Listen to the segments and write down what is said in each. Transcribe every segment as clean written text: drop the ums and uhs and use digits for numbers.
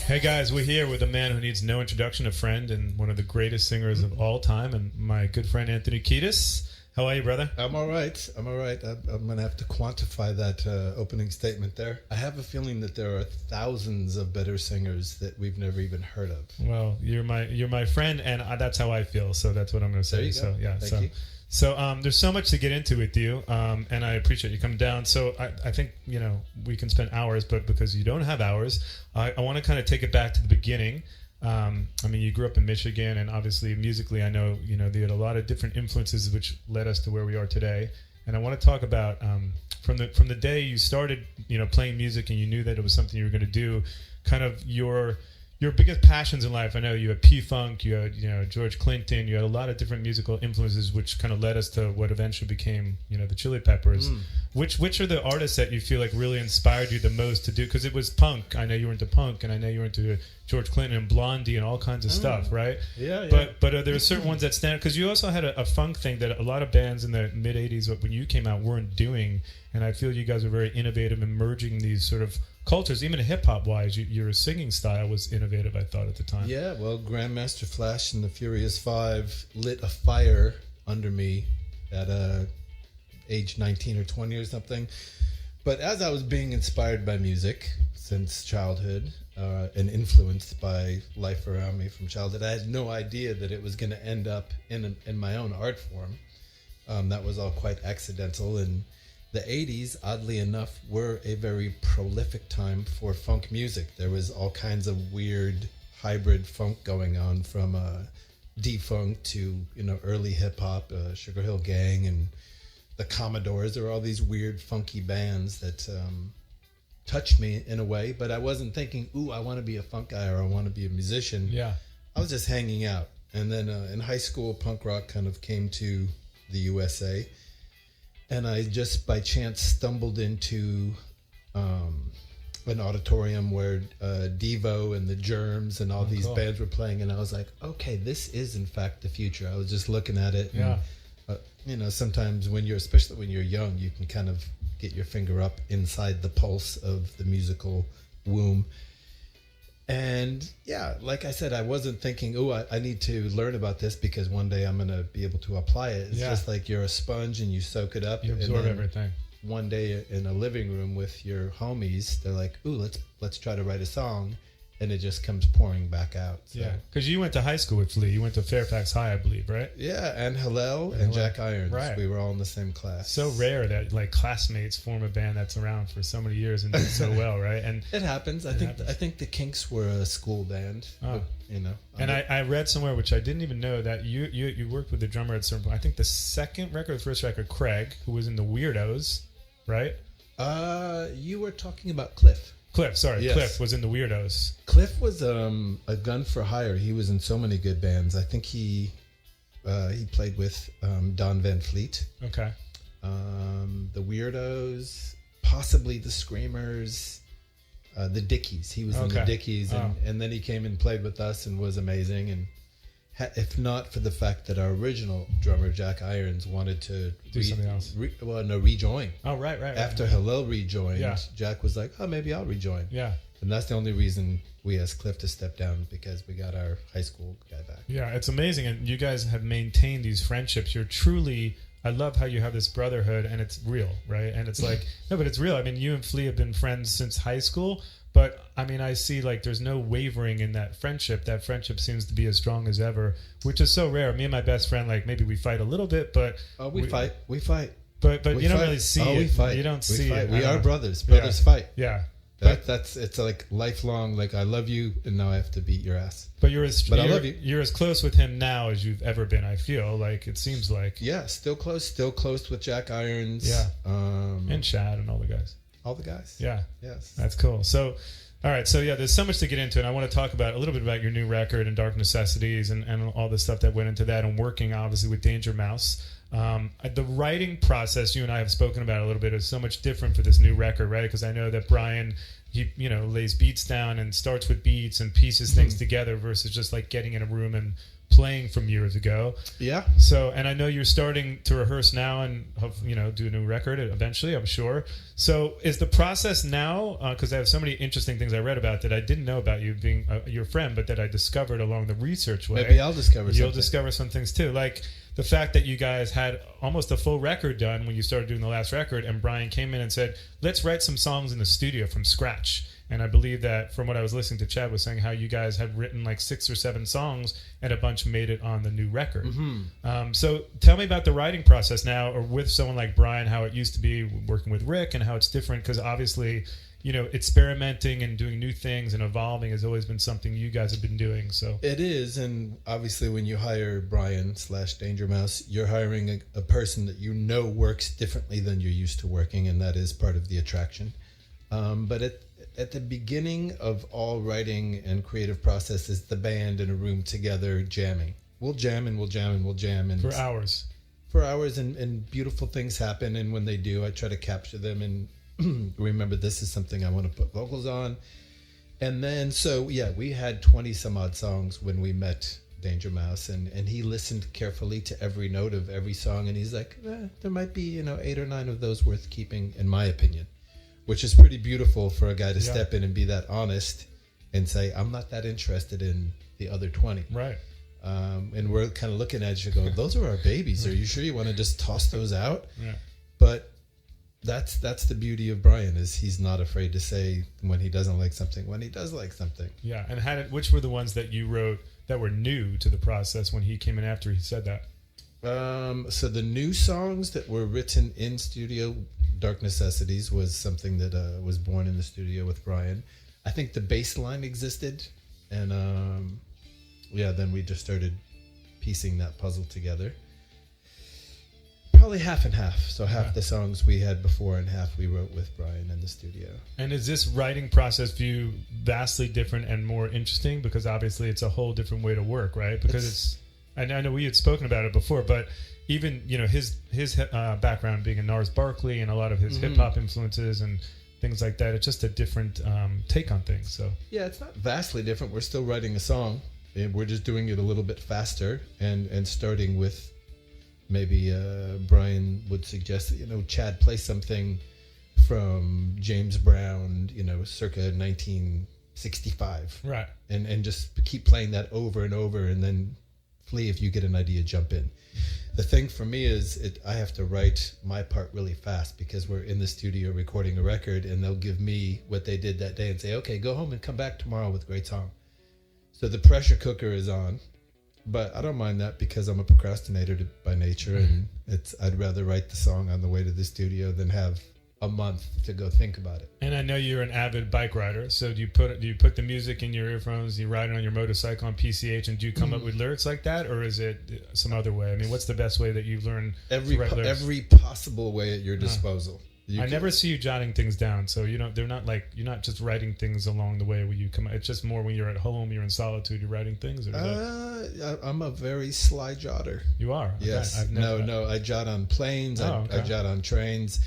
Hey guys, we're here with a man who needs no introduction, a friend and one of the greatest singers of all time, and my good friend Anthony Kiedis. How are you, brother? I'm all right. I'm going to have to quantify that opening statement there. I have a feeling that there are thousands of better singers that we've never even heard of. Well, you're my friend, and that's how I feel. So that's what I'm going to say. There you so go. yeah, Thank you. So there's so much to get into with you, and I appreciate you coming down. So I think we can spend hours, but because you don't have hours, I want to kind of take it back to the beginning. I mean, you grew up in Michigan, and obviously musically, I know you had a lot of different influences which led us to where we are today. And I want to talk about from the day you started, playing music, and you knew that it was something you were going to do, kind of your biggest passions in life. I know you had P-Funk, you had George Clinton, you had a lot of different musical influences, which kind of led us to what eventually became the Chili Peppers. Which are the artists that you feel like really inspired you the most to do? Because it was punk. I know you were into punk, and I know you were into George Clinton and Blondie and all kinds of stuff, right? Yeah. But are there certain ones that stand? Because you also had a funk thing that a lot of bands in the mid '80s when you came out weren't doing, and I feel you guys were very innovative in merging these sort of cultures. Even hip hop wise, your singing style was innovative, I thought, at the time. Yeah, well, Grandmaster Flash and the Furious Five lit a fire under me at age 19 or 20 or something. But as I was being inspired by music since childhood and influenced by life around me from childhood, I had no idea that it was going to end up in my own art form. That was all quite accidental. And the 80s, oddly enough, were a very prolific time for funk music. There was all kinds of weird hybrid funk going on, from D-Funk to early hip-hop, Sugar Hill Gang and the Commodores. There were all these weird funky bands that touched me in a way, but I wasn't thinking, ooh, I want to be a funk guy or I want to be a musician. Yeah. I was just hanging out. And then in high school, punk rock kind of came to the USA. And I just by chance stumbled into an auditorium where Devo and the Germs and all these bands were playing. And I was like, okay, this is in fact the future. I was just looking at it. Yeah. And, sometimes especially when you're young, you can kind of get your finger up inside the pulse of the musical womb. And yeah, like I said, I wasn't thinking, oh, I need to learn about this because one day I'm going to be able to apply it. It's just like you're a sponge and you soak it up. You absorb everything. One day in a living room with your homies, they're like, ooh, let's try to write a song. And it just comes pouring back out. So. Yeah, because you went to high school with Flea. You went to Fairfax High, I believe, right? Yeah, and Hillel and Jack Irons. Right. We were all in the same class. So rare that classmates form a band that's around for so many years and do so well, right? And it happens. I think the Kinks were a school band. Oh. But, and I read somewhere, which I didn't even know, that you worked with the drummer at a certain point. I think the second record, the first record, Craig, who was in the Weirdos, right? You were talking about Cliff. Yes. Cliff was in the Weirdos. Cliff was a gun for hire. He was in so many good bands. I think he played with Don Van Fleet. Okay. The Weirdos, possibly the Screamers, the Dickies. He was in the Dickies, and then he came and played with us and was amazing. And if not for the fact that our original drummer Jack Irons wanted to do something else, rejoin. Oh, right. After Hillel rejoined, yeah. Jack was like, "Oh, maybe I'll rejoin." Yeah, and that's the only reason we asked Cliff to step down, because we got our high school guy back. Yeah, it's amazing, and you guys have maintained these friendships. You're truly. I love how you have this brotherhood, and it's real, right? And it's like, no, but it's real. I mean, you and Flea have been friends since high school. But I mean, I see there's no wavering in that friendship. That friendship seems to be as strong as ever, which is so rare. Me and my best friend, maybe we fight a little bit, but we fight. But you don't really see it. We fight. You don't see it. We are brothers. Brothers fight. Yeah. It's like lifelong. Like, I love you, and now I have to beat your ass. But I love you. You're as close with him now as you've ever been. I feel like it seems like. Yeah, still close with Jack Irons. Yeah. And Chad and all the guys. All the guys. Yeah. Yes. That's cool. So, all right. So, yeah, there's so much to get into. And I want to talk about a little bit about your new record and Dark Necessities and all the stuff that went into that, and working, obviously, with Danger Mouse. The writing process, you and I have spoken about a little bit, is so much different for this new record, right? Because I know that Brian, he lays beats down and starts with beats and pieces things together versus just getting in a room and playing from years ago. Yeah. So, and I know you're starting to rehearse now and do a new record eventually, I'm sure. So is the process now, because I have so many interesting things I read about that I didn't know about you being your friend, but that I discovered along the research way. Maybe I'll discover You'll something. discover some things too. Like the fact that you guys had almost a full record done when you started doing the last record, and Brian came in and said, let's write some songs in the studio from scratch. And I believe that from what I was listening to, Chad was saying how you guys had written like 6 or 7 songs and a bunch made it on the new record. So tell me about the writing process now, or with someone like Brian, how it used to be working with Rick and how it's different. Because obviously, experimenting and doing new things and evolving has always been something you guys have been doing. So it is. And obviously when you hire Brian / Danger Mouse, you're hiring a person that works differently than you're used to working. And that is part of the attraction. But at the beginning of all writing and creative process is the band in a room together jamming. We'll jam and we'll jam and we'll jam. And for hours. And beautiful things happen. And when they do, I try to capture them and remember this is something I want to put vocals on. And then, we had 20 some odd songs when we met Danger Mouse, and he listened carefully to every note of every song. And he's like, there might be, 8 or 9 of those worth keeping, in my opinion. Which is pretty beautiful for a guy to step in and be that honest and say, I'm not that interested in the other 20. Right. And we're kind of looking at you going, those are our babies. Are you sure you want to just toss those out? Yeah. But that's the beauty of Brian, is he's not afraid to say when he doesn't like something, when he does like something. Yeah. And which were the ones that you wrote that were new to the process when he came in after he said that? So the new songs that were written in studio, Dark Necessities was something that was born in the studio with Brian. I think the bass line existed, and then we just started piecing that puzzle together. Probably half and half. So half the songs we had before and half we wrote with Brian in the studio. And is this writing process for you vastly different and more interesting? Because obviously it's a whole different way to work, right? Because I know we had spoken about it before, but even his background being in Nars Barkley and a lot of his hip hop influences and things like that, it's just a different take on things. So yeah, it's not vastly different. We're still writing a song, and we're just doing it a little bit faster and starting with maybe Brian would suggest that Chad play something from James Brown, circa 1965, right, and just keep playing that over and over, and then Flea, if you get an idea, jump in. The thing for me is I have to write my part really fast because we're in the studio recording a record, and they'll give me what they did that day and say, okay, go home and come back tomorrow with a great song. So the pressure cooker is on, but I don't mind that because I'm a procrastinator by nature, and I'd rather write the song on the way to the studio than have a month to go think about it. And I know you're an avid bike rider, so do you put the music in your earphones, you ride it on your motorcycle on PCH, and do you come up with lyrics like that, or is it some other way? I mean, what's the best way that you learn to write lyrics? Every possible way at your disposal. I never see you jotting things down, so you're not just writing things along the way when you come. It's just more when you're at home, you're in solitude, you're writing things. Or I'm a very sly jotter. You are? Yes. Okay. No. I jot on planes. I jot on trains.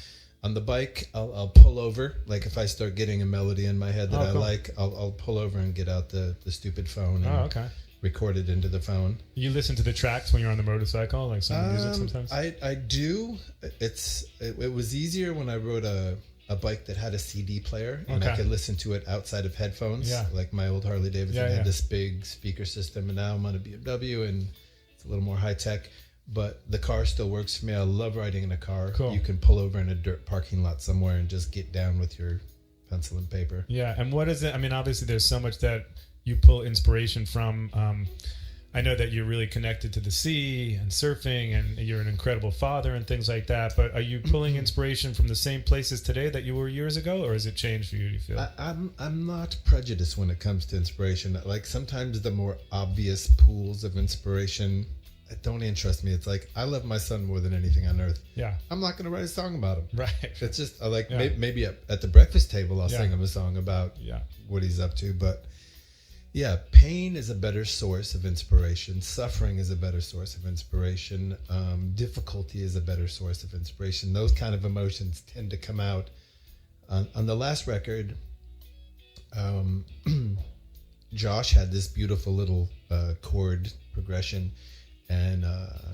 On the bike, I'll pull over. Like if I start getting a melody in my head that I like, I'll pull over and get out the stupid phone and record it into the phone. You listen to the tracks when you're on the motorcycle, like some music sometimes? I do. It was easier when I rode a bike that had a CD player, and I could listen to it outside of headphones. Yeah. Like my old Harley Davidson had this big speaker system, and now I'm on a BMW and it's a little more high tech. But the car still works for me. I love riding in a car. Cool. You can pull over in a dirt parking lot somewhere and just get down with your pencil and paper. Yeah, and what is it? I mean, obviously there's so much that you pull inspiration from. I know that you're really connected to the sea and surfing, and you're an incredible father and things like that. But are you pulling inspiration from the same places today that you were years ago, or has it changed for you, do you feel? I'm not prejudiced when it comes to inspiration. Like sometimes the more obvious pools of inspiration don't interest me. It's like, I love my son more than anything on earth. Yeah. I'm not going to write a song about him. Right. It's just maybe at the breakfast table, I'll sing him a song about what he's up to. But yeah, pain is a better source of inspiration. Suffering is a better source of inspiration. Difficulty is a better source of inspiration. Those kind of emotions tend to come out. On the last record, Josh had this beautiful little chord progression, and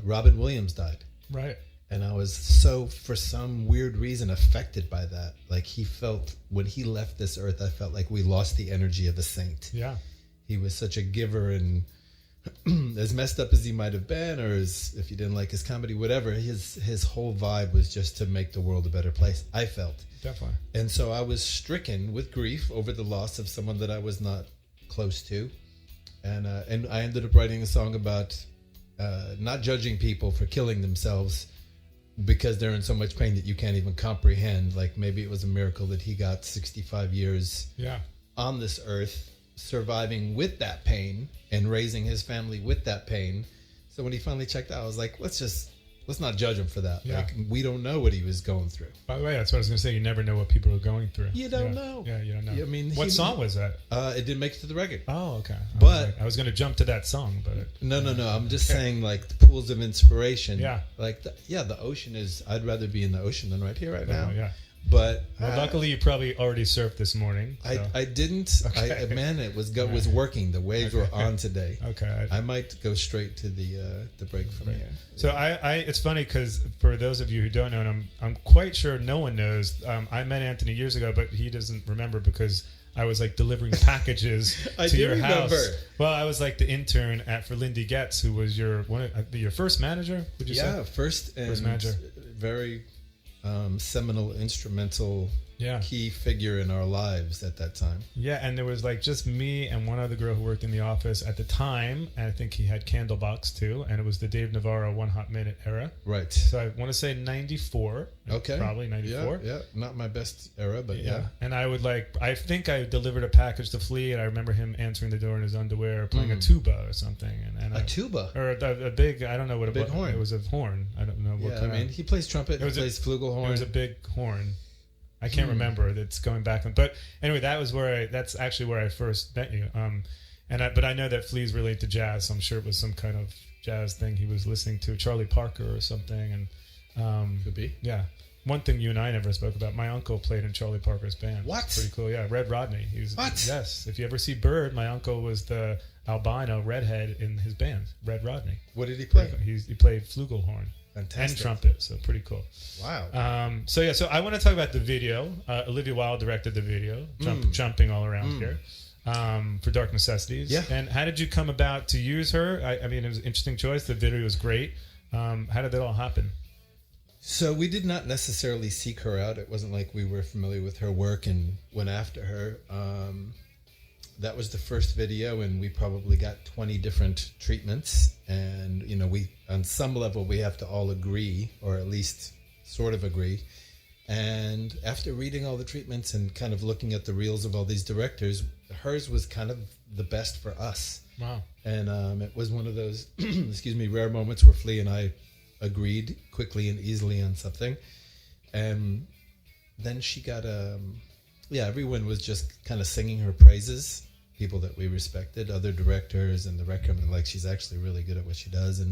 Robin Williams died. Right. And I was so, for some weird reason, affected by that. Like, he felt, when he left this earth, I felt like we lost the energy of a saint. Yeah. He was such a giver, and as messed up as he might have been, or as, if you didn't like his comedy, whatever, his whole vibe was just to make the world a better place, I felt. Definitely. And so I was stricken with grief over the loss of someone that I was not close to. And I ended up writing a song about not judging people for killing themselves because they're in so much pain that you can't even comprehend. Like, maybe it was a miracle that he got 65 years on this earth, surviving with that pain and raising his family with that pain. So when he finally checked out, I was like, let's not judge him for that. Yeah. Like, we don't know what he was going through. By the way, that's what I was going to say. You never know what people are going through. You don't know. Yeah, you don't know. I mean, what song was that? It didn't make it to the record. Oh, okay. But I was going to jump to that song, but no. I'm just saying, like, the pools of inspiration. Yeah. Like, the ocean is. I'd rather be in the ocean than right here, right now. Yeah. But luckily, you probably already surfed this morning. So. I didn't. Okay. Man, it was working. The waves were on today. Okay. I might go straight to the break from here. So it's funny because for those of you who don't know, and I'm quite sure no one knows. I met Anthony years ago, but he doesn't remember because I was like delivering packages to your house. Well, I was like the intern for Lindy Getz, who was your first manager. Would you say? Yeah, first manager. Very seminal, instrumental, key figure in our lives at that time. Yeah, and there was like just me and one other girl who worked in the office at the time. And I think he had Candlebox too, and it was the Dave Navarro 1 Hot Minute era. Right. So I want to say 94. Okay. Probably 94. Yeah. Not my best era, but yeah. And I think I delivered a package to Flea, and I remember him answering the door in his underwear, playing a tuba or something. And a tuba? Or a big, I don't know what it was. Horn. It was a horn. I don't know what kind of. he plays trumpet, he plays flugelhorn. It was a big horn. I can't remember. That's going back, but anyway, that's actually where I first met you. But I know that Flea's really into jazz, so I'm sure it was some kind of jazz thing he was listening to, Charlie Parker or something. And could be. Yeah. One thing you and I never spoke about: my uncle played in Charlie Parker's band. What? It's pretty cool. Yeah, Red Rodney. What? Yes. If you ever see Bird, my uncle was the albino redhead in his band, Red Rodney. What did he play? He played flugelhorn. Fantastic. And trumpet, so pretty cool. Wow. So I want to talk about the video. Olivia Wilde directed the video, jumping all around here, for Dark Necessities. Yeah. And how did you come about to use her? I mean, it was an interesting choice. The video was great. How did that all happen? So we did not necessarily seek her out. It wasn't like we were familiar with her work and went after her. That was the first video, and we probably got 20 different treatments. And, we, on some level, we have to all agree, or at least sort of agree. And after reading all the treatments and kind of looking at the reels of all these directors, hers was kind of the best for us. Wow. And it was one of those, rare moments where Flea and I agreed quickly and easily on something. And then she got everyone was just kind of singing her praises, people that we respected, other directors and the record, and like, she's actually really good at what she does.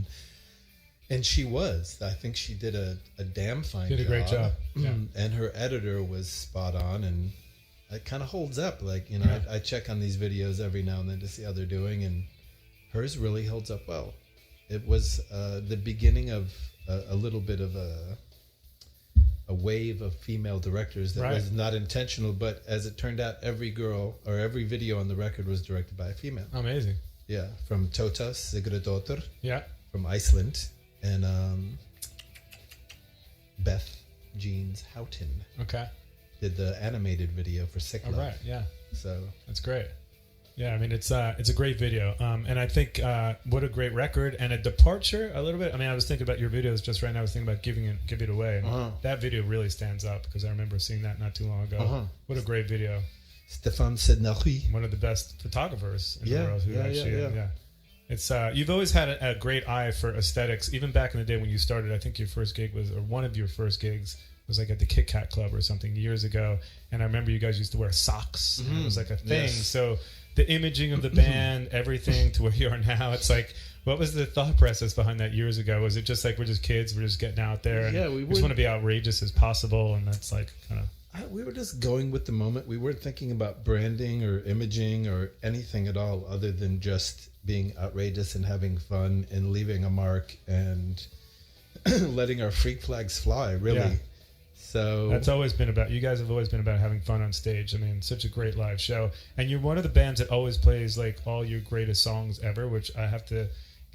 And she was. I think she did a damn fine job. Did a great job. Yeah. And her editor was spot on, and it kind of holds up. Like, I check on these videos every now and then to see how they're doing, and hers really holds up well. It was the beginning of a little bit of a wave of female directors that was not intentional, but as it turned out, every girl or every video on the record was directed by a female. Amazing. Yeah, from Tota Sigurdardóttir. Yeah. From Iceland, and Beth Jeans Houghton. Okay. Did the animated video for Sick Love. All right. Yeah. So that's great. Yeah, I mean, it's a great video, and I think what a great record and a departure a little bit. I mean, I was thinking about your videos just right now. I was thinking about Give It Away. And that video really stands up because I remember seeing that not too long ago. What a great video. Stéphane Sednari, one of the best photographers in the world. Yeah. It's you've always had a great eye for aesthetics. Even back in the day when you started, I think your first gig was, or one of your first gigs was like at the Kit Kat Club or something years ago. And I remember you guys used to wear socks. And it was like a thing. Yes. So the imaging of the band, everything to where you are now, it's like, what was the thought process behind that years ago? Was it just like, we're just kids, we're just getting out there, and we just want to be outrageous as possible, and that's like kind of... We were just going with the moment. We weren't thinking about branding or imaging or anything at all, other than just being outrageous and having fun and leaving a mark and letting our freak flags fly. Really. Yeah. So That's always been about, you guys have always been about having fun on stage. I mean, such a great live show. And you're one of the bands that always plays like all your greatest songs ever, which I have to,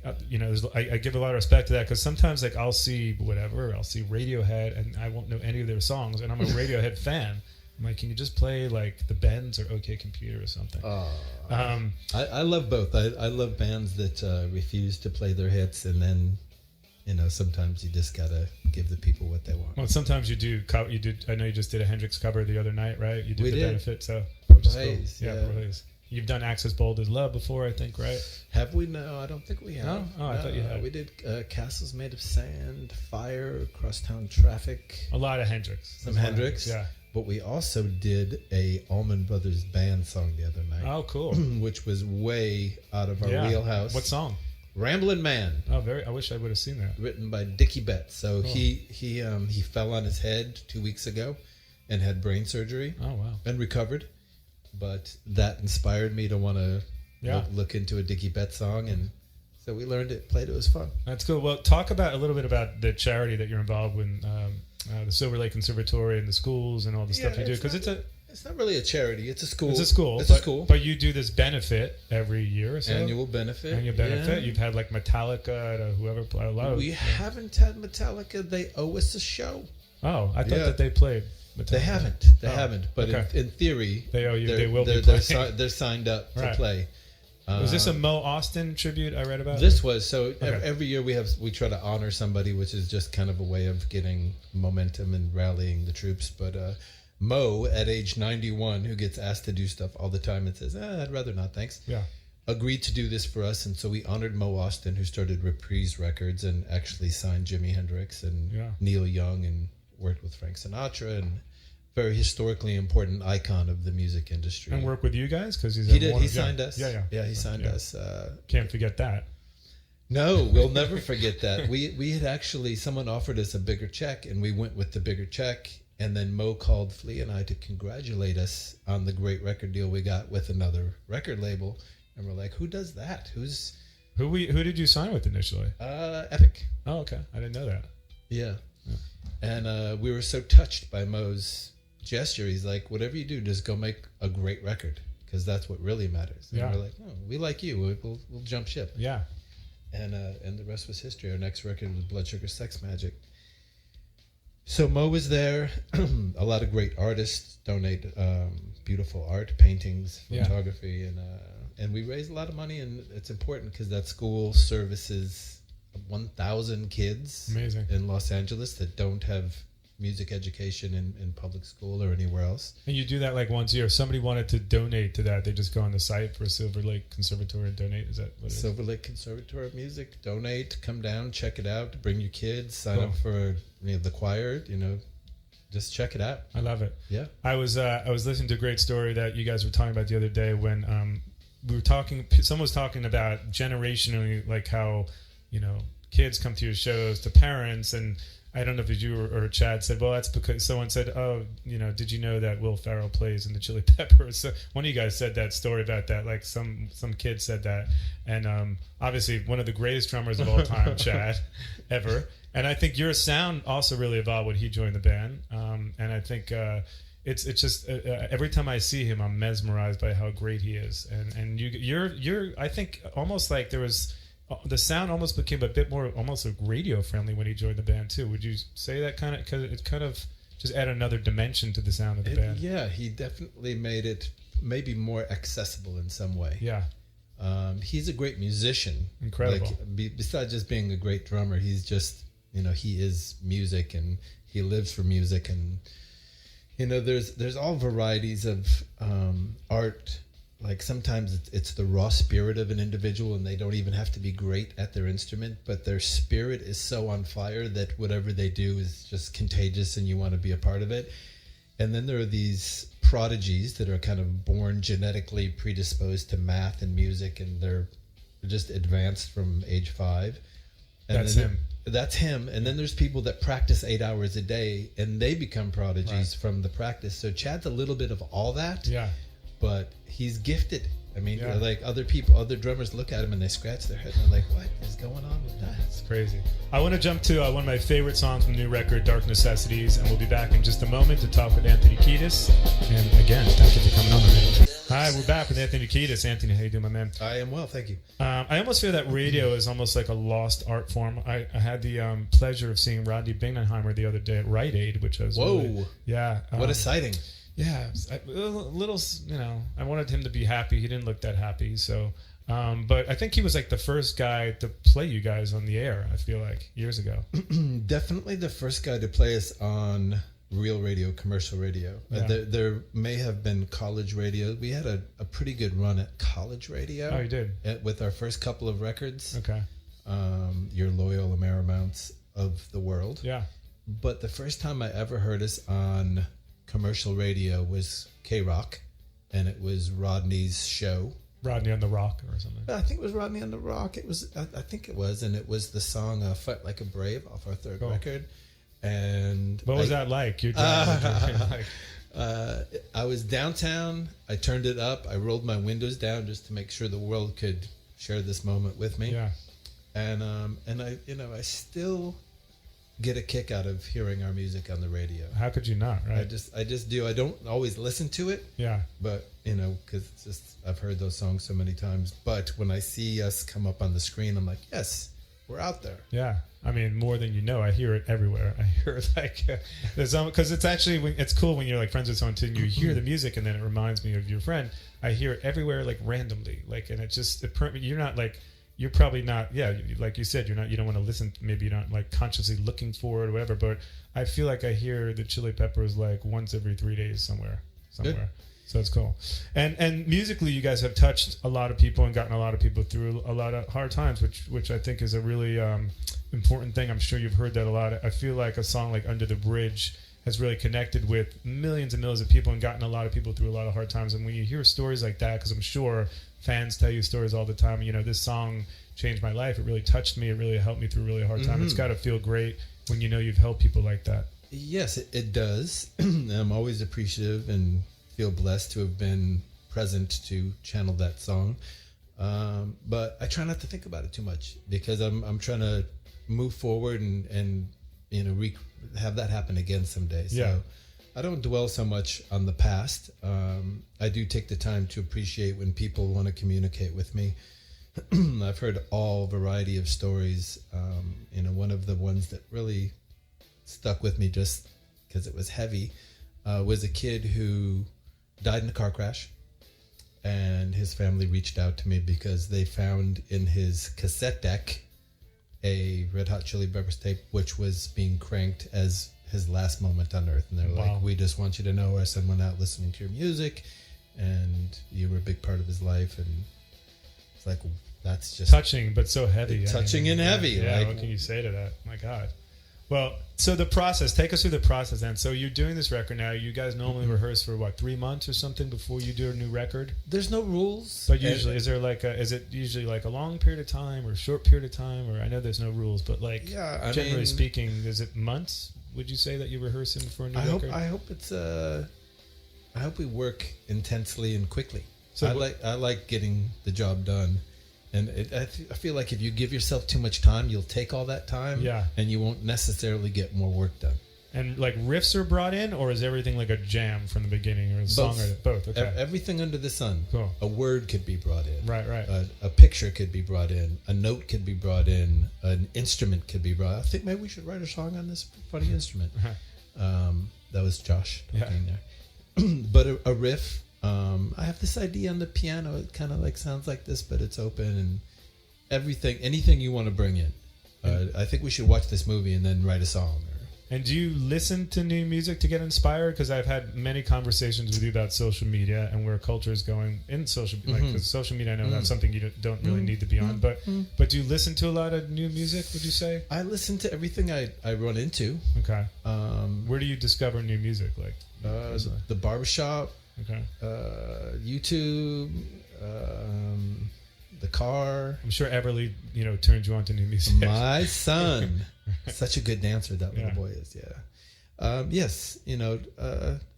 I give a lot of respect to that, because sometimes like I'll see Radiohead and I won't know any of their songs, and I'm a Radiohead fan. I'm like, can you just play like the Bends or OK Computer or something? I love both. I love bands that refuse to play their hits, and then sometimes you just gotta give the people what they want. Well, sometimes you do. You did. I know you just did a Hendrix cover the other night, right? You did We the did. Benefit. So Purple Haze, cool. yeah. Purple Haze. You've done Access Bold as Love before, I think, right? Have we? No, I don't think we have. No? Oh, I thought you had. We did Castles Made of Sand, Fire, Crosstown Traffic, A lot of Hendrix. some There's a lot of Hendrix. Yeah. But we also did a Allman Brothers Band song the other night, Oh, cool. which was way out of our Yeah. wheelhouse. What song? Ramblin' Man, Oh, I wish I would have seen that. written by Dickie Betts. So Cool. he fell on his head 2 weeks ago and had brain surgery Oh, wow. and recovered. But that inspired me to want to Yeah. look into a Dickie Betts song, and so we learned it, played it, was fun. That's cool. Well, talk about a little bit about the charity that you're involved with, the Silver Lake Conservatory and the schools and all the stuff you do, because It's not really a charity. It's a school. it's a school. It's but, a school. But you do this benefit every year or so. Annual benefit. Annual benefit. Yeah. You've had like Metallica to whoever a lot of. We haven't had Metallica. They owe us a show. Oh, I thought Yeah. that they played Metallica. They haven't. They Oh, haven't. But okay. in theory, They owe you. they're- They will be they're, playing. they're signed up to Right. play. Was this a Mo Austin tribute I read about? This was so. Okay. Every year we try to honor somebody, which is just kind of a way of getting momentum and rallying the troops. But Mo, at age 91, who gets asked to do stuff all the time and says, "I'd rather not, thanks," Yeah. agreed to do this for us, and so we honored Mo Austin, who started Reprise Records and actually signed Jimi Hendrix and Yeah. Neil Young and worked with Frank Sinatra, and very historically important icon of the music industry. And work with you guys because He did. He signed us. Yeah. He signed Yeah. us. Can't forget that. No, we'll never forget that. We had actually, someone offered us a bigger check, and we went with the bigger check. And then Mo called Flea and I to congratulate us on the great record deal we got with another record label. And we're like, who does that? Who's Who did you sign with initially? Epic? Oh, okay. I didn't know that. Yeah. Yeah. And we were so touched by Mo's gesture. He's like, whatever you do, just go make a great record, because that's what really matters. And Yeah. we're like, oh, we like you. We'll jump ship. Yeah. And the rest was history. Our next record was Blood Sugar Sex Magic. So Mo was there. A lot of great artists donate beautiful art, paintings, Yeah. photography, and we raised a lot of money. And it's important because that school services 1,000 kids Amazing. in Los Angeles that don't have music education in public school or anywhere else. And you do that like once a year. If somebody wanted to donate to that, they just go on the site for Silver Lake Conservatory and donate. Is that what it is? Silver Lake Conservatory of Music. Donate, come down, check it out, bring your kids, sign Cool. up for the choir. Just check it out. I love it. Yeah. I was listening to a great story that you guys were talking about the other day when we were talking. Someone was talking about generationally, like how kids come to your shows to parents, and I don't know if it was you or Chad said, well, that's because someone said, oh, did you know that Will Ferrell plays in the Chili Peppers? So one of you guys said that story about that, like some kid said that, and obviously one of the greatest drummers of all time, Chad, ever. And I think your sound also really evolved when he joined the band, and I think it's just every time I see him, I'm mesmerized by how great he is, and you're I think almost like there was. The sound almost became a bit more almost like radio friendly when he joined the band too. Would you say that kind of, because it kind of just add another dimension to the sound of the band? Yeah, he definitely made it maybe more accessible in some way. Yeah, He's a great musician. Incredible. Besides just being a great drummer, he's just he is music, and he lives for music, and there's all varieties of art. Like sometimes it's the raw spirit of an individual, and they don't even have to be great at their instrument, but their spirit is so on fire that whatever they do is just contagious and you want to be a part of it. And then there are these prodigies that are kind of born genetically predisposed to math and music, and they're just advanced from age 5. And That's then him. That's him. And then there's people that practice 8 hours a day and they become prodigies from the practice. So Chad's a little bit of all that. Yeah. But he's gifted. I mean, Yeah. like other people, other drummers look at him and they scratch their head and they're like, what is going on with that? It's crazy. I want to jump to one of my favorite songs from the new record, Dark Necessities, and we'll be back in just a moment to talk with Anthony Kiedis. And again, thank you for coming on, my man. Hi, we're back with Anthony Kiedis. Anthony, how you doing, my man? I am well, thank you. I almost feel that radio is almost like a lost art form. I had the pleasure of seeing Rodney Bingenheimer the other day at Rite Aid, which was Whoa. Yeah. What a sighting. Yeah, a little, I wanted him to be happy. He didn't look that happy. So, but I think he was like the first guy to play you guys on the air, I feel like, years ago. Definitely the first guy to play us on real radio, commercial radio. Yeah. There may have been college radio. We had a pretty good run at college radio. Oh, you did? With our first couple of records. Okay. Your Loyal Amaremounts of the world. Yeah. But the first time I ever heard us on commercial radio was K-Rock, and it was Rodney's show. Rodney on the Rock or something. I think it was Rodney on the Rock. It was, I think it was, and it was the song "Fight Like a Brave" off our third record. And what was that like? You're driving, I was downtown. I turned it up. I rolled my windows down just to make sure the world could share this moment with me. Yeah. And I, I still get a kick out of hearing our music on the radio. How could you not, right? I just do. I don't always listen to it. Yeah. But, because it's just, I've heard those songs so many times. But when I see us come up on the screen, I'm like, yes, we're out there. Yeah. I mean, more than you know. I hear it everywhere. I hear it there's because it's actually, it's cool when you're like friends with someone too, and you hear the music and then it reminds me of your friend. I hear it everywhere, like randomly, and it just, you're not like, you're probably not, like you said, you don't want to listen, maybe you're not like consciously looking for it or whatever, but I feel like I hear the Chili Peppers like once every 3 days somewhere. Good. So it's cool. And musically, you guys have touched a lot of people and gotten a lot of people through a lot of hard times, which I think is a really important thing. I'm sure you've heard that a lot. I feel like a song like Under the Bridge has really connected with millions and millions of people and gotten a lot of people through a lot of hard times. And when you hear stories like that, because I'm sure fans tell you stories all the time, this song changed my life. It really touched me. It really helped me through a really hard time. It's got to feel great when you know you've helped people like that. Yes, it does. I'm always appreciative and feel blessed to have been present to channel that song. But I try not to think about it too much because I'm trying to move forward and have that happen again someday. So I don't dwell so much on the past. I do take the time to appreciate when people want to communicate with me. I've heard all variety of stories. One of the ones that really stuck with me just because it was heavy was a kid who died in a car crash, and his family reached out to me because they found in his cassette deck a Red Hot Chili Peppers tape, which was being cranked as his last moment on earth. And they're like, we just want you to know our son went out listening to your music and you were a big part of his life. And it's like, that's just touching, but so heavy. Touching and heavy. Yeah, what can you say to that? My God. Well, so the process, take us through the process then. So you're doing this record now. You guys normally rehearse for 3 months or something before you do a new record? There's no rules. But usually, is it usually like a long period of time or a short period of time? Or I know there's no rules, but generally speaking, is it months? Would you say that you're rehearsing for a new record? I hope we work intensely and quickly. So I like getting the job done. And I feel like if you give yourself too much time, you'll take all that time, and you won't necessarily get more work done. And like riffs are brought in, or is everything like a jam from the beginning, or a song, or both? Okay. Everything under the sun. Cool. A word could be brought in. Right. A picture could be brought in. A note could be brought in. An instrument could be brought. I think maybe we should write a song on this funny instrument. That was Josh talking there. But a riff. I have this idea on the piano. It kind of like sounds like this, but it's open and anything you want to bring in. I think we should watch this movie and then write a song. And do you listen to new music to get inspired? Because I've had many conversations with you about social media and where culture is going in social media. Because social media, I know that's something you don't really need to be on. But do you listen to a lot of new music, would you say? I listen to everything I run into. Okay. Where do you discover new music? Like the barbershop. Okay. YouTube, the the car. I'm sure Everly, turned you on to new music. My son, such a good dancer that little boy is. Yeah. Yes.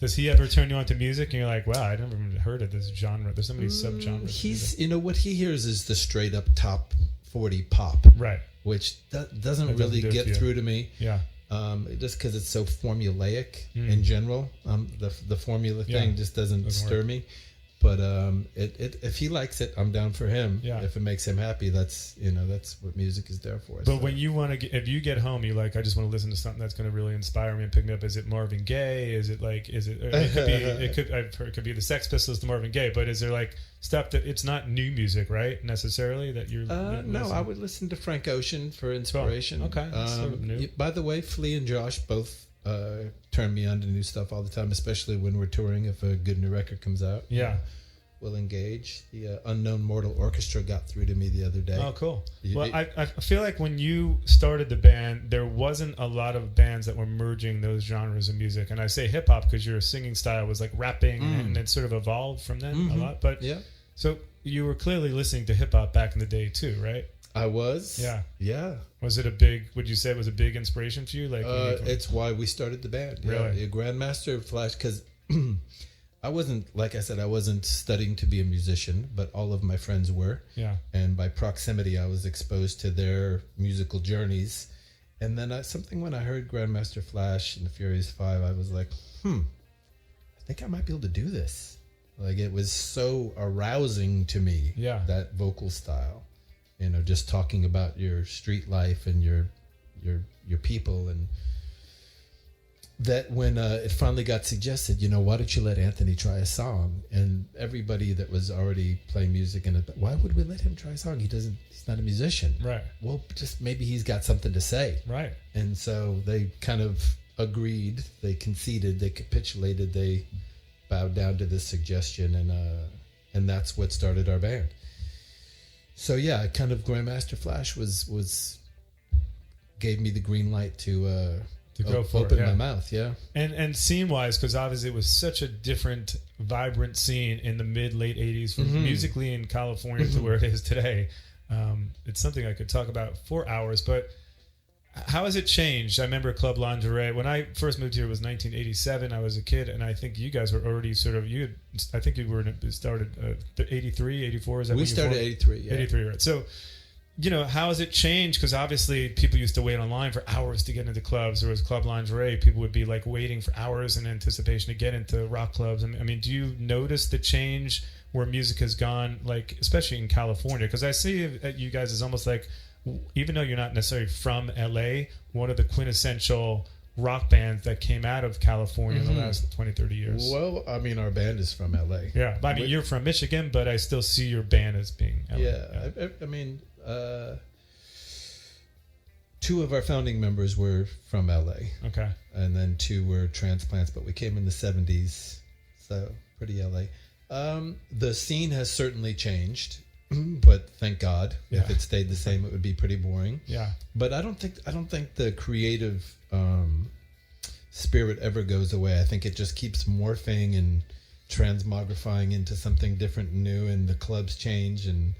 Does he ever turn you on to music and you're like, wow, I never even heard of this genre? There's so many subgenres. He's, what he hears is the straight up top 40 pop, right? Which doesn't really get through to me. Yeah. Just because it's so formulaic in general, the formula thing just doesn't stir me. But if he likes it, I'm down for him. Yeah. If it makes him happy, that's what music is there for. But so. When you want to, if you get home, you like, I just want to listen to something that's going to really inspire me and pick me up. Is it Marvin Gaye? Is it like, it could be, I've heard it could be the Sex Pistols, the Marvin Gaye. But is there like stuff that it's not new music, right? Necessarily that you're. No, I would listen to Frank Ocean for inspiration. Oh, okay. Sort of new. By the way, Flea and Josh both turn me on to new stuff all the time, especially when we're touring. If a good new record comes out, we'll engage. The Unknown Mortal Orchestra got through to me the other day. Oh, cool. Well, I feel like when you started the band, there wasn't a lot of bands that were merging those genres of music. And I say hip hop because your singing style was like rapping, and it sort of evolved from then a lot. But so you were clearly listening to hip hop back in the day too, right? I was. Yeah. Was it would you say it was a big inspiration for you? Like, it's why we started the band. Really? Yeah, Grandmaster Flash, because I wasn't, like I said, I wasn't studying to be a musician, but all of my friends were. Yeah. And by proximity, I was exposed to their musical journeys. And then when I heard Grandmaster Flash and the Furious Five, I was like, I think I might be able to do this. Like, it was so arousing to me, that vocal style. Just talking about your street life and your people, and that when it finally got suggested, why don't you let Anthony try a song? And everybody that was already playing music why would we let him try a song? He's not a musician. Right. Well, just maybe he's got something to say. Right. And so they kind of agreed, they conceded, they capitulated, they bowed down to this suggestion, and that's what started our band. So yeah, kind of Grandmaster Flash gave me the green light to go for open my mouth, And scene wise, because obviously it was such a different, vibrant scene in the late '80s, from musically in California to where it is today. It's something I could talk about for hours, but how has it changed? I remember Club Lingerie. When I first moved here, it was 1987. I was a kid, and I think you guys were already I think you were started 83, 84. Is that we started 83? Yeah. 83, right? So, how has it changed? Because obviously, people used to wait online for hours to get into clubs. There was Club Lingerie. People would be like waiting for hours in anticipation to get into rock clubs. I mean, do you notice the change where music has gone, like especially in California? Because I see you guys as almost like, even though you're not necessarily from LA, one of the quintessential rock bands that came out of California in the last 20, 30 years. Well, I mean, our band is from LA. Yeah. I mean, you're from Michigan, but I still see your band as being LA. Yeah. I mean, two of our founding members were from LA. Okay. And then two were transplants, but we came in the 70s. So pretty LA. The scene has certainly changed. But thank God, if it stayed the same, it would be pretty boring. Yeah. But I don't think the creative spirit ever goes away. I think it just keeps morphing and transmogrifying into something different and new. And the clubs change, and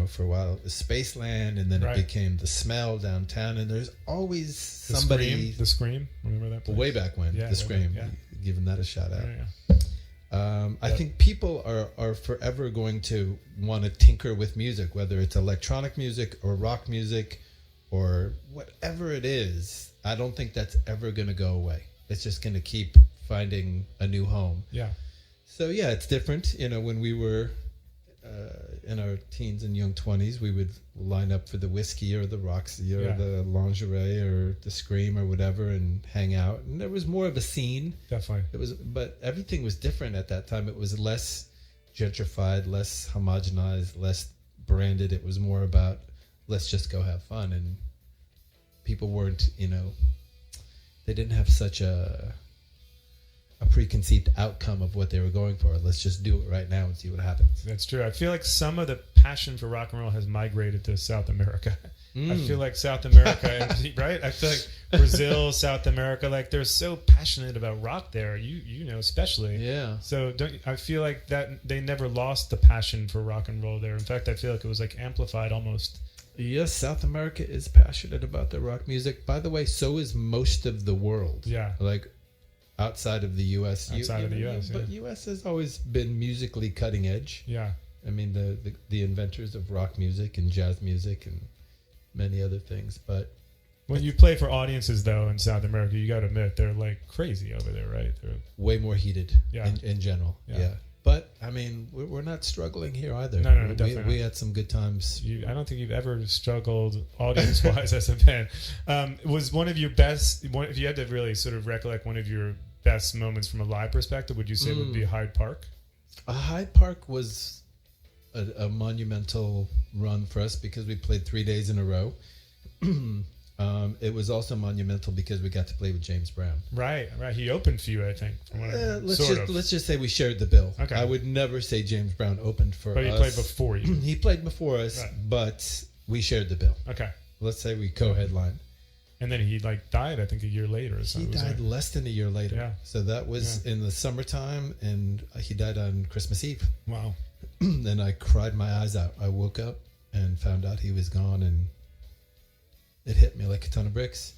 for a while it was Spaceland, and then it became The Smell downtown. And there's always somebody. The Scream. Remember that place? Way back when. The Scream. Giving that a shout out. Yeah. I think people are forever going to want to tinker with music, whether it's electronic music or rock music or whatever it is. I don't think that's ever going to go away. It's just going to keep finding a new home. Yeah. So yeah, it's different. When we were in our teens and young 20s, we would line up for the Whiskey or the Roxy or the Lingerie or the Scream or whatever and hang out. And there was more of a scene. Definitely. But everything was different at that time. It was less gentrified, less homogenized, less branded. It was more about, let's just go have fun. And people weren't, they didn't have such a preconceived outcome of what they were going for. Let's just do it right now and see what happens. That's true. I feel like some of the passion for rock and roll has migrated to South America. I feel like South America, right? I feel like Brazil, South America, like they're so passionate about rock there. You know, especially. Yeah. So I feel like that they never lost the passion for rock and roll there. In fact, I feel like it was like amplified almost. Yes, South America is passionate about their rock music. By the way, so is most of the world. Yeah. Like outside of the U.S. Outside of the U.S., But U.S. has always been musically cutting edge. Yeah. I mean, the inventors of rock music and jazz music and many other things. But when you play for audiences, though, in South America, you got to admit, they're like crazy over there, right? They're way more heated in general. Yeah. But, I mean, we're not struggling here either. No, definitely we had some good times. I don't think you've ever struggled audience-wise as a band. Was one of your best, if you had to really sort of recollect one of your best moments from a live perspective, would you say it would be Hyde Park? Hyde Park was a monumental run for us because we played 3 days in a row. It was also monumental because we got to play with James Brown. Right. He opened for you, I think. Let's just say we shared the bill. Okay. I would never say James Brown opened for us. But he played before you. He played before us, right. But we shared the bill. Okay. Let's say we co-headlined. And then he died, I think, a year later or something. He died less than a year later. Yeah. So that was in the summertime, and he died on Christmas Eve. Wow. And I cried my eyes out. I woke up and found out he was gone, and it hit me like a ton of bricks.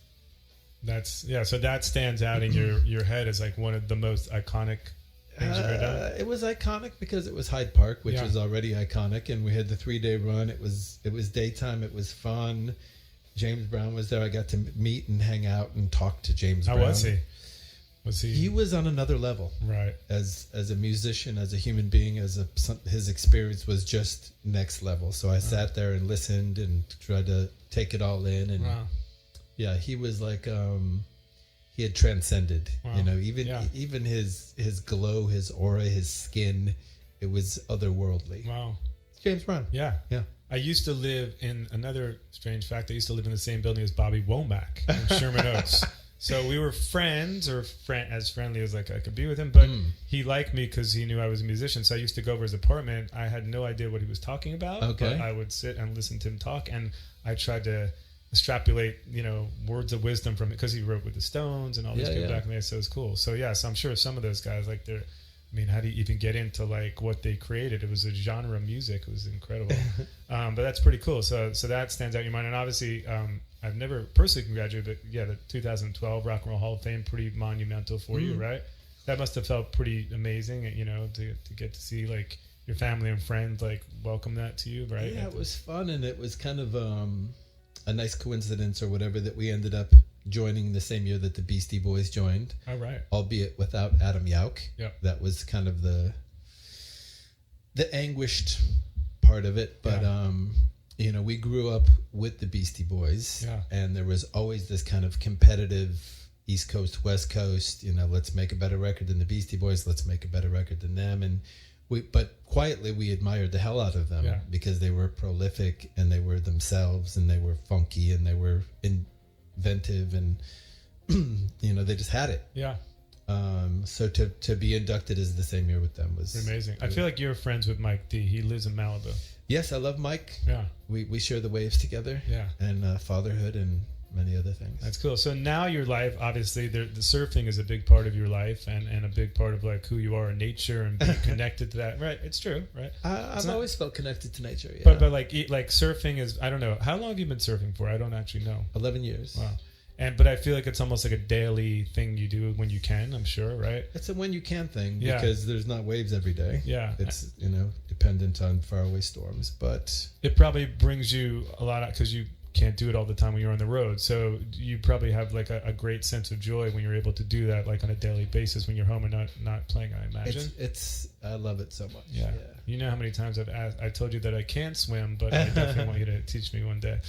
So that stands out in your head as like one of the most iconic things you've ever done. It was iconic because it was Hyde Park, which was already iconic, and we had the 3-day run. It was daytime. It was fun. James Brown was there. I got to meet and hang out and talk to James Brown. How was he? He was on another level, right? As a musician, as a human being, his experience was just next level. So I sat there and listened and tried to take it all in. And yeah, he was like he had transcended. Wow. You know, even his glow, his aura, his skin, it was otherworldly. Wow, James Brown. Yeah. I used to live in another strange fact. I used to live in the same building as Bobby Womack in Sherman Oaks. So we were friends, as friendly as like I could be with him. But he liked me because he knew I was a musician. So I used to go over his apartment. I had no idea what he was talking about. Okay. But I would sit and listen to him talk, and I tried to extrapolate, words of wisdom from it because he wrote with the Stones and all these people back in the day. So it was cool. So so I'm sure some of those guys how do you even get into like what they created? It was a genre of music. It was incredible. But that's pretty cool. So that stands out in your mind. And obviously, I've never personally congratulated, but the 2012 Rock and Roll Hall of Fame, pretty monumental for you, right? That must have felt pretty amazing, to get to see like your family and friends like welcome that to you, right? Yeah, it was fun, and it was kind of a nice coincidence or whatever that we ended up joining the same year that the Beastie Boys joined. All right. Albeit without Adam Yauch. Yeah. That was kind of the anguished part of it. But, we grew up with the Beastie Boys. Yeah. And there was always this kind of competitive East Coast, West Coast, let's make a better record than the Beastie Boys. Let's make a better record than them. But quietly we admired the hell out of them because they were prolific and they were themselves and they were funky and they were inventive and they just had it. Yeah. So to be inducted as the same year with them was amazing. I feel like you're friends with Mike D. He lives in Malibu. Yes, I love Mike. Yeah. We share the waves together. Yeah. And fatherhood and many other things. That's cool. So now your life, obviously, the surfing is a big part of your life and a big part of like who you are in nature and being connected to that. Right. It's true. Right. I've always felt connected to nature. Yeah. But like surfing is, I don't know. How long have you been surfing for? I don't actually know. 11 years. Wow. But I feel like it's almost like a daily thing you do when you can, I'm sure, right? It's a when you can thing because there's not waves every day. Yeah. It's, dependent on faraway storms, but it probably brings you a lot because you can't do it all the time when you're on the road. So you probably have like a great sense of joy when you're able to do that like on a daily basis when you're home and not playing, I imagine. I love it so much. Yeah. You know how many times I told you that I can't swim, but I definitely want you to teach me one day.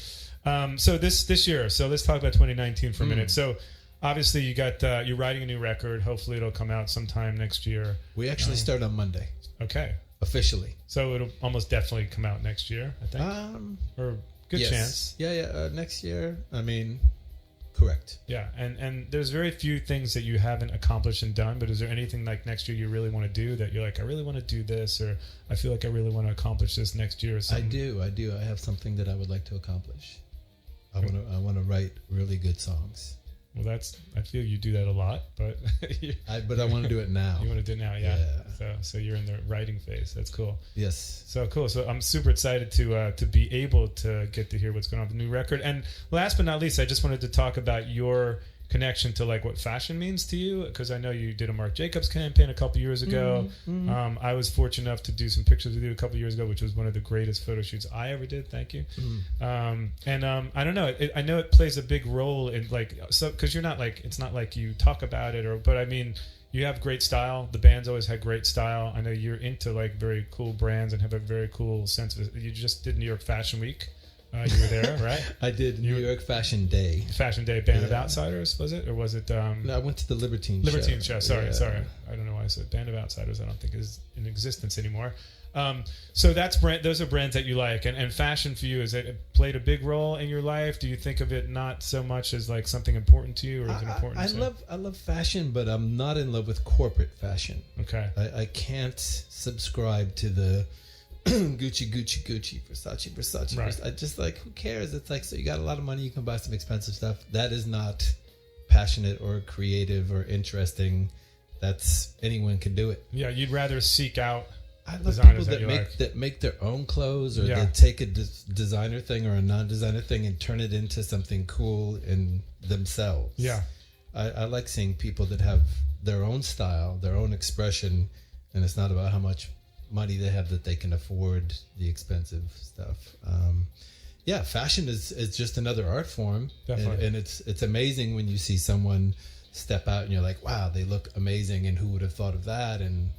So this year, so let's talk about 2019 for a minute. So obviously you got, you're writing a new record. Hopefully it'll come out sometime next year. We actually start on Monday. Okay. Officially. So it'll almost definitely come out next year, I think. Or good chance. Yeah. Next year. I mean, correct. Yeah. And there's very few things that you haven't accomplished and done, but is there anything like next year you really want to do that you're like, I really want to do this, or I feel like I really want to accomplish this next year or something? I do. I have something that I would like to accomplish. I want to write really good songs. Well, I feel you do that a lot, but But I want to do it now. You want to do it now, yeah. Yeah. So you're in the writing phase. That's cool. Yes. So cool. So I'm super excited to be able to get to hear what's going on with the new record. And last but not least, I just wanted to talk about your connection to like what fashion means to you, because I know you did a Marc Jacobs campaign a couple years ago. Mm-hmm. I was fortunate enough to do some pictures with you a couple years ago, which was one of the greatest photo shoots I ever did. Thank you. I don't know. I know it plays a big role in like, so because you're not like, it's not like you talk about it, but I mean, you have great style. The band's always had great style. I know you're into like very cool brands and have a very cool sense of it. You just did New York Fashion Week. You were there, right? I did New York Fashion Day. Fashion Day, Band of Outsiders, was it? Or was it... No, I went to the Libertine show. Sorry. I don't know why I said Band of Outsiders. I don't think is in existence anymore. So those are brands that you like. And fashion for you, has it played a big role in your life? Do you think of it not so much as like something important to you? Or is it important to you? I love fashion, but I'm not in love with corporate fashion. Okay. I can't subscribe to the... Gucci, Versace. Right. I just like, who cares? It's like, so you got a lot of money, you can buy some expensive stuff. That is not passionate or creative or interesting. That's anyone can do it. Yeah, you'd rather seek out. I love people that make their own clothes, or they take a designer thing or a non-designer thing and turn it into something cool in themselves. Yeah, I like seeing people that have their own style, their own expression, and it's not about how much money they have that they can afford the expensive stuff. Fashion is just another art form. Definitely. And it's amazing when you see someone step out and you're like, wow, they look amazing, and who would have thought of that? And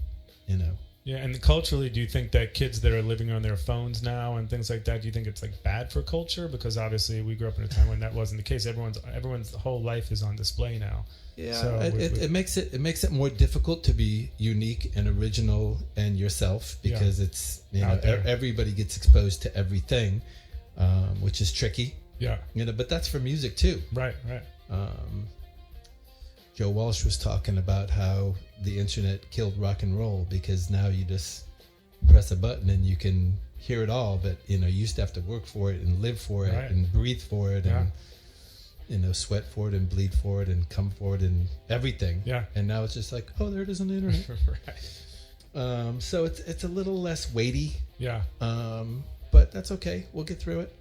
yeah. And culturally, do you think that kids that are living on their phones now and things like that, do you think it's like bad for culture? Because obviously we grew up in a time when that wasn't the case. Everyone's whole life is on display now. Yeah, so it makes it more difficult to be unique and original and yourself, because it's everybody gets exposed to everything, which is tricky. Yeah, but that's for music too. Right. Joe Walsh was talking about how the internet killed rock and roll, because now you just press a button and you can hear it all, but you used to have to work for it and live for it and breathe for it and sweat for it and bleed for it and come for it and everything. Yeah. And now it's just like, oh, there it is on the internet. Right. So it's a little less weighty. Yeah. But that's okay. We'll get through it.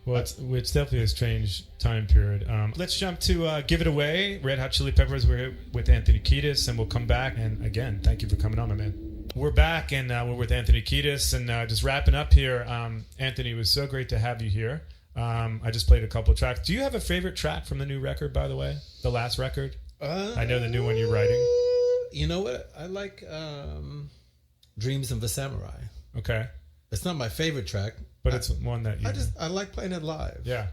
Well, it's definitely a strange time period. Let's jump to Give It Away, Red Hot Chili Peppers. We're here with Anthony Kiedis, and we'll come back. And again, thank you for coming on, my man. We're back, and we're with Anthony Kiedis, and just wrapping up here. Anthony, it was so great to have you here. I just played a couple of tracks. Do you have a favorite track from the new record, by the way? The last record? I know the new one you're writing. You know what? I like Dreams of a Samurai. Okay. It's not my favorite track. But it's one that you... I like playing it live. Yeah.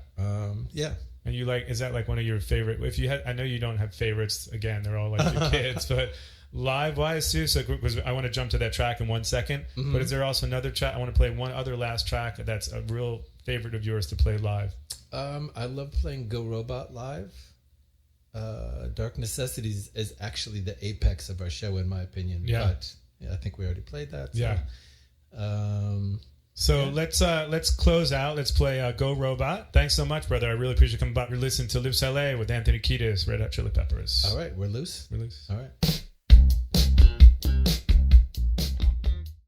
Yeah. And you like... Is that like one of your favorite... If you had... I know you don't have favorites. Again, they're all like your kids. But live-wise, too, so because I want to jump to that track in 1 second. Mm-hmm. But is there also another track? I want to play one other last track that's a real favorite of yours to play live. I love playing Go Robot live. Dark Necessities is actually the apex of our show, in my opinion. Yeah. But I think we already played that. So. Yeah. So let's close out. Let's play Go Robot. Thanks so much, brother. I really appreciate you coming back. You're listening to Live Saleh with Anthony Kiedis, Red Hot Chili Peppers. All right, we're loose. We're loose. All right.